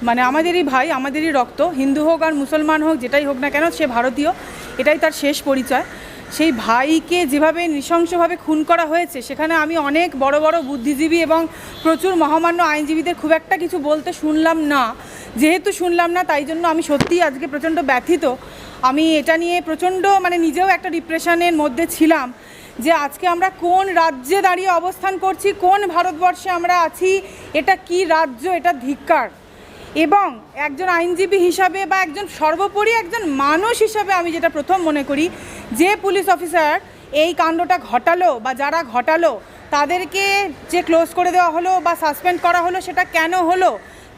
মানে আমাদেরই ভাই, আমাদেরই রক্ত, হিন্দু হোক আর মুসলমান হোক, যেটাই হোক না কেন, সে ভারতীয়, এটাই তার শেষ পরিচয়। সেই ভাইকে যেভাবে নৃশংসভাবে খুন করা হয়েছে, সেখানে আমি অনেক বড় বড় বুদ্ধিজীবী এবং প্রচুর মহামান্য আইনজীবীদের খুব একটা কিছু বলতে শুনলাম না। যেহেতু শুনলাম না, তাই জন্য আমি সত্যিই আজকে প্রচণ্ড ব্যথিত। আমি এটা নিয়ে প্রচণ্ড নিজেও একটা ডিপ্রেশনের মধ্যে ছিলাম যে আজকে আমরা কোন রাজ্যে দাঁড়িয়ে অবস্থান করছি, কোন ভারতবর্ষে আমরা আছি, এটা কি রাজ্য, এটা ধিক্কার। এবং একজন আইনজীবী হিসাবে বা একজন সর্বোপরি একজন মানুষ হিসাবে আমি যেটা প্রথম মনে করি, যে পুলিশ অফিসার এই কাণ্ডটা ঘটালো বা যারা ঘটালো তাদেরকে যে ক্লোজ করে দেওয়া হলো বা সাসপেন্ড করা হলো, সেটা কেন হলো?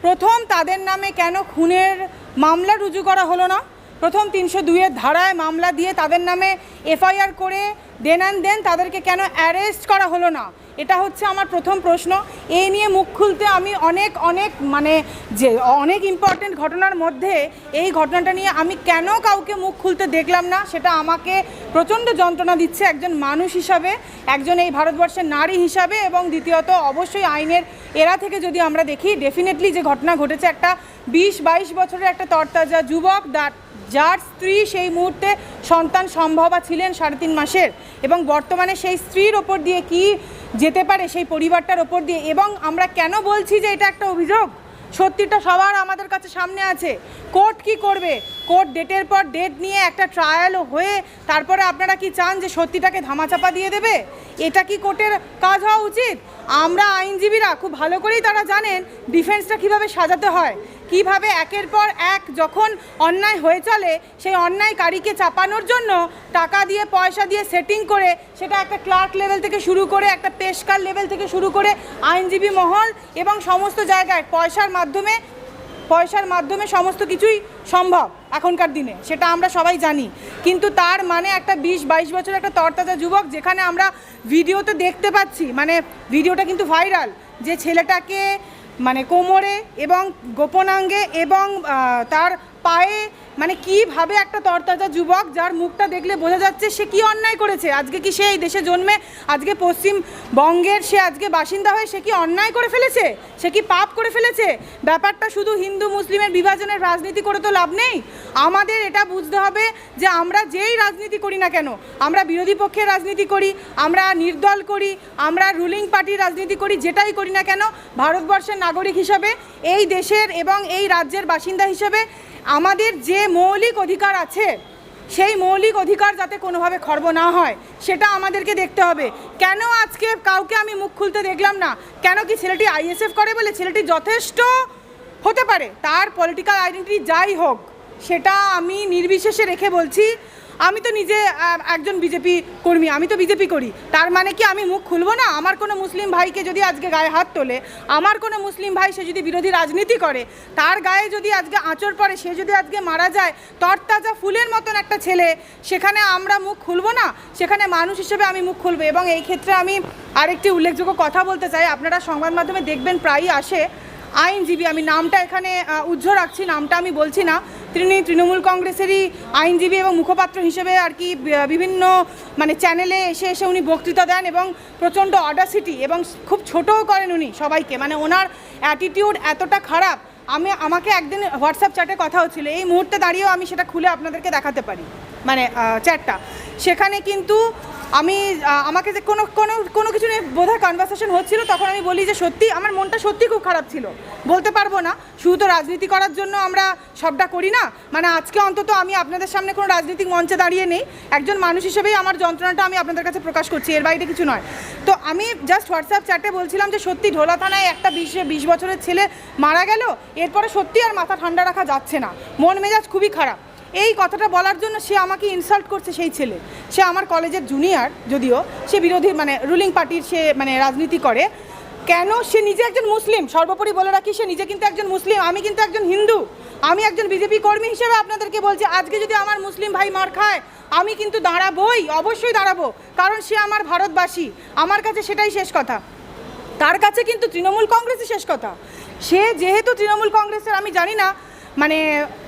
প্রথম তাদের নামে কেন খুনের মামলা রুজু করা হলো না? প্রথম 302-এর ধারায় মামলা দিয়ে তাদের নামে এফআইআর করে দেন তাদেরকে কেন অ্যারেস্ট করা হলো না? এটা হচ্ছে আমার প্রথম প্রশ্ন। এই নিয়ে মুখ খুলতে আমি অনেক যে অনেক ইম্পর্টেন্ট ঘটনার মধ্যে এই ঘটনাটা নিয়ে আমি কেন কাউকে মুখ খুলতে দেখলাম না, সেটা আমাকে প্রচণ্ড যন্ত্রণা দিচ্ছে একজন মানুষ হিসাবে, একজন এই ভারতবর্ষের নারী হিসাবে। এবং দ্বিতীয়ত অবশ্যই আইনের এরা থেকে যদি আমরা দেখি, ডেফিনেটলি যে ঘটনা ঘটেছে, একটা 20-22 বছরের একটা তরতাজা যুবক, যার স্ত্রী সেই মুহূর্তে সন্তান সম্ভবা ছিলেন 3.5 মাসের, এবং বর্তমানে সেই স্ত্রীর ওপর দিয়ে কি যেতে পারে সেই পরিবারটার ওপর দিয়ে। এবং আমরা কেন বলছি যে এটা একটা অভিযোগ? সত্যিটা সবার আমাদের কাছে সামনে আছে। কোর্ট কি করবে? কোর্ট ডেটের পর ডেট নিয়ে একটা ট্রায়াল হয়ে তারপরে আপনারা কি চান যে সত্যিটাকে ধামাচাপা দিয়ে দেবে? এটা কি কোর্টের কাজ হওয়া উচিত? আমরা আইনজীবীরা খুব ভালো করেই তারা জানেন ডিফেন্সটা কিভাবে সাজাতে হয়, কিভাবে একের পর এক যখন অন্যায় হয়ে চলে সেই অন্যায়কারীকে চাপানোর জন্য টাকা দিয়ে পয়সা দিয়ে সেটিং করে, সেটা একটা ক্লার্ক লেভেল থেকে শুরু করে একটা পেশকার লেভেল থেকে শুরু করে আইনজীবী মহল এবং সমস্ত জায়গায় পয়সার মাধ্যমে সমস্ত কিছুই সম্ভব এখনকার দিনে, সেটা আমরা সবাই জানি। কিন্তু তার মানে একটা 20-22 বছর একটা তরতাজা যুবক, যেখানে আমরা ভিডিওতে দেখতে পাচ্ছি, ভিডিওটা কিন্তু ভাইরাল, যে ছেলেটাকে কোমরে এবং গোপনাঙ্গে এবং তার পায়ে কিভাবে একটা তরতাজা যুবক, যার মুখটা দেখলে বোঝা যাচ্ছে সে কি অন্যায় করেছে। আজকে কি সে এই দেশে জন্মে আজকে পশ্চিমবঙ্গের সে আজকে বাসিন্দা হয়ে সে কি অন্যায় করে ফেলেছে? সে কি পাপ করে ফেলেছে? ব্যাপারটা শুধু হিন্দু মুসলিমের বিভাজনের রাজনীতি করে তো লাভ নেই। আমাদের এটা বুঝতে হবে যে আমরা যেই রাজনীতি করি না কেন, আমরা বিরোধী পক্ষের রাজনীতি করি, আমরা নির্দল করি, আমরা রুলিং পার্টির রাজনীতি করি, যেটাই করি না কেন, ভারতবর্ষের নাগরিক হিসাবে, এই দেশের এবং এই রাজ্যের বাসিন্দা হিসেবে আমাদের যে মৌলিক অধিকার আছে, সেই মৌলিক অধিকার যাতে কোনোভাবে খর্ব না হয় সেটা আমাদেরকে দেখতে হবে। কেন আজকে কাউকে আমি মুখ খুলতে দেখলাম না? কেন কি ছেলেটি আইএসএফ করে বলে? ছেলেটি যথেষ্ট হতে পারে, তার পলিটিক্যাল আইডেন্টিটি যাই হোক, সেটা আমি নির্বিশেষে রেখে বলছি। আমি তো নিজে একজন বিজেপি কর্মী, আমি তো বিজেপি করি, তার মানে কি আমি মুখ খুলবো না? আমার কোনো মুসলিম ভাইকে যদি আজকে গায়ে হাত তোলে, আমার কোনো মুসলিম ভাই সে যদি বিরোধী রাজনীতি করে, তার গায়ে যদি আজকে আঁচড় পড়ে, সে যদি আজকে মারা যায়, তরতাজা ফুলের মতন একটা ছেলে, সেখানে আমরা মুখ খুলবো না? সেখানে মানুষ হিসেবে আমি মুখ খুলবো। এবং এই ক্ষেত্রে আমি আরেকটি উল্লেখযোগ্য কথা বলতে চাই, আপনারা সংবাদ মাধ্যমে দেখবেন প্রায়ই আসে আইনজীবী, আমি নামটা এখানে উজ্জ্বল রাখছি, নামটা আমি বলছি না, তিনি তৃণমূল কংগ্রেসেরই আইনজীবী এবং মুখপাত্র হিসেবে আর কি বিভিন্ন চ্যানেলে এসে উনি বক্তৃতা দেন এবং প্রচণ্ড অডাসিটি এবং খুব ছোটও করেন উনি সবাইকে। ওনার অ্যাটিটিউড এতটা খারাপ, আমাকে একদিন হোয়াটসঅ্যাপ চ্যাটে কথা হচ্ছিল, এই মুহূর্তে দাঁড়িয়েও আমি সেটা খুলে আপনাদেরকে দেখাতে পারি, চ্যাটটা। সেখানে কিন্তু আমাকে যে কোনো কিছু নিয়ে বোধহয় কনভারসেশন হচ্ছিল, তখন আমি বলি যে সত্যি আমার মনটা সত্যি খুব খারাপ ছিল, বলতে পারবো না, শুধু তো রাজনীতি করার জন্য আমরা সবটা করি না। আজকে অন্তত আমি আপনাদের সামনে কোনো রাজনৈতিক মঞ্চে দাঁড়িয়ে নেই, একজন মানুষ হিসেবেই আমার যন্ত্রণাটা আমি আপনাদের কাছে প্রকাশ করছি, এর বাইরে কিছু নয়। তো আমি জাস্ট হোয়াটসঅ্যাপ চ্যাটে বলছিলাম যে সত্যি ঢোলা থানায় একটা 20 বছরের ছেলে মারা গেল, এরপরে সত্যি আর মাথা ঠান্ডা রাখা যাচ্ছে না, মন মেজাজ খুবই খারাপ। এই কথাটা বলার জন্য সে আমাকে ইনসাল্ট করছে। সেই ছেলে, সে আমার কলেজের জুনিয়র, যদিও সে বিরোধী রুলিং পার্টির সে রাজনীতি করে। কেন? সে নিজে একজন মুসলিম, সর্বোপরি বলে রাখি, সে নিজে কিন্তু একজন মুসলিম, আমি কিন্তু একজন হিন্দু, আমি একজন বিজেপি কর্মী হিসেবে আপনাদেরকে বলছি, আজকে যদি আমার মুসলিম ভাই মার খায়, আমি কিন্তু দাঁড়াবোই, অবশ্যই দাঁড়াবো, কারণ সে আমার ভারতবাসী, আমার কাছে সেটাই শেষ কথা। তার কাছে কিন্তু তৃণমূল কংগ্রেসই শেষ কথা। সে যেহেতু তৃণমূল কংগ্রেসের, আমি জানি না মানে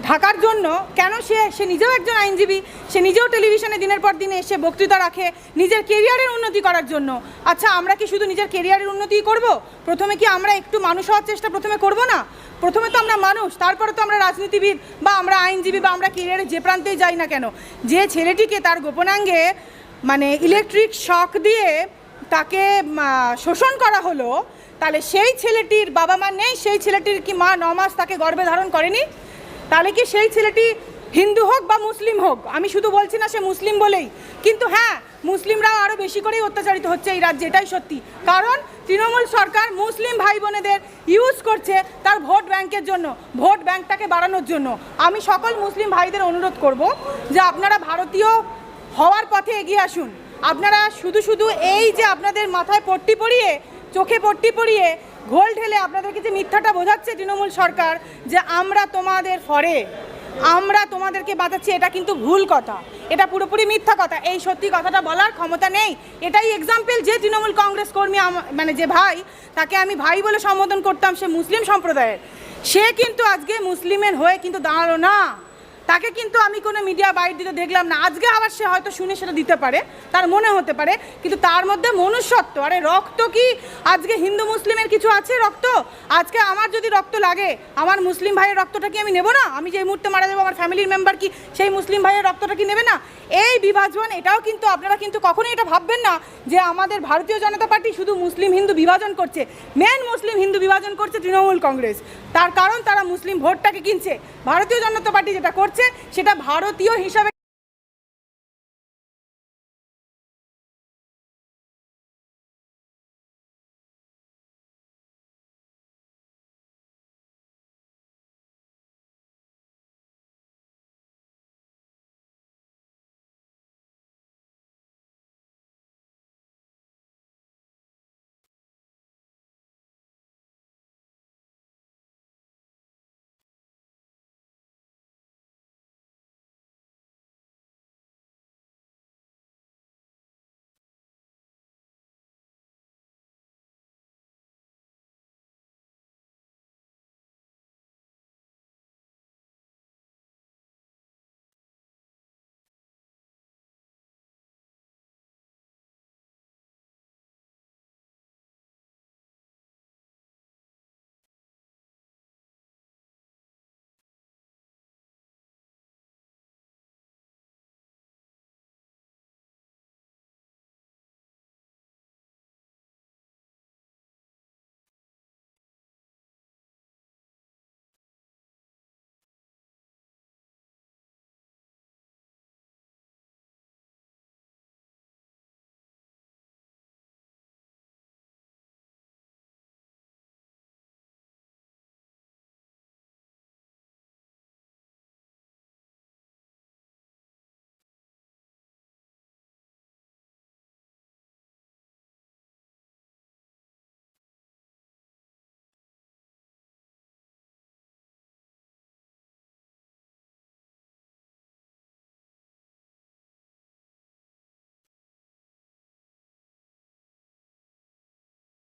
ঢাকার জন্য কেন সে নিজেও একজন আইনজীবী, সে নিজেও টেলিভিশনে দিনের পর দিন এসে বক্তৃতা রাখে নিজের কেরিয়ারের উন্নতি করার জন্য। আচ্ছা, আমরা কি শুধু নিজের কেরিয়ারের উন্নতিই করব? প্রথমে কি আমরা একটু মানুষ হওয়ার চেষ্টা প্রথমে করব না? প্রথমে তো আমরা মানুষ, তারপরে তো আমরা রাজনীতিবিদ বা আমরা আইনজীবী বা আমরা কেরিয়ারে যে প্রান্তেই যাই না কেন। যে ছেলেটিকে তার গোপনাঙ্গে মানে ইলেকট্রিক শক দিয়ে তাকে শোষণ করা হলো, তাহলে সেই ছেলেটির বাবা মা নেই? সেই ছেলেটির কি মা 9 মাস তাকে গর্ভে ধারণ করেনি? তাহলে কি সেই ছেলেটি হিন্দু হোক বা মুসলিম হোক, আমি শুধু বলছি না সে মুসলিম বলেই, কিন্তু হ্যাঁ, মুসলিমরাও আরও বেশি করেই অত্যাচারিত হচ্ছে এই রাজ্যে, এটাই সত্যি। কারণ তৃণমূল সরকার মুসলিম ভাই বোনেদের ইউজ করছে তার ভোট ব্যাংকের জন্য, ভোট ব্যাংকটাকে বাড়ানোর জন্য। আমি সকল মুসলিম ভাইদের অনুরোধ করব যে আপনারা ভারতীয় হওয়ার পথে এগিয়ে আসুন। আপনারা শুধু শুধু এই যে আপনাদের মাথায় পট্টি পরিয়ে, চোখে পট্টি পরিয়ে, ঘোল ঢেলে আপনাদেরকে যে মিথ্যাটা বোঝাচ্ছে তৃণমূল সরকার যে আমরা তোমাদের ফরে, আমরা তোমাদেরকে বাঁচাচ্ছি, এটা কিন্তু ভুল কথা, এটা পুরোপুরি মিথ্যা কথা। এই সত্যি কথাটা বলার ক্ষমতা নেই। এটাই এক্সাম্পল যে তৃণমূল কংগ্রেস কর্মী, মানে যে ভাই, তাকে আমি ভাই বলে সম্বোধন করতাম, সে মুসলিম সম্প্রদায়ের, সে কিন্তু আজকে মুসলিমের হয়ে কিন্তু দাঁড়ালো না। তাকে কিন্তু আমি কোনো মিডিয়া বাইট দিতে দেখলাম না। আজকে আবার সে হয়তো শুনে সেটা দিতে পারে, তার মনে হতে পারে, কিন্তু তার মধ্যে মনুষ্যত্ব, আরে রক্ত কি আজকে হিন্দু মুসলিমের কিছু আছে রক্ত? আজকে আমার যদি রক্ত লাগে, আমার মুসলিম ভাইয়ের রক্তটা কি আমি নেব না? আমি যে মুহূর্তে মারা যাবো, আমার ফ্যামিলির মেম্বার কি সেই মুসলিম ভাইয়ের রক্তটা কি নেবে না? এই বিভাজন, এটাও কিন্তু আপনারা কিন্তু কখনোই এটা ভাববেন না যে আমাদের ভারতীয় জনতা পার্টি শুধু মুসলিম হিন্দু বিভাজন করছে। মেন মুসলিম হিন্দু বিভাজন করছে তৃণমূল কংগ্রেস। তার কারণ তারা মুসলিম ভোটটাকে কিনছে। ভারতীয় জনতা পার্টি যেটা করছে সেটা ভারতীয় হিসাবে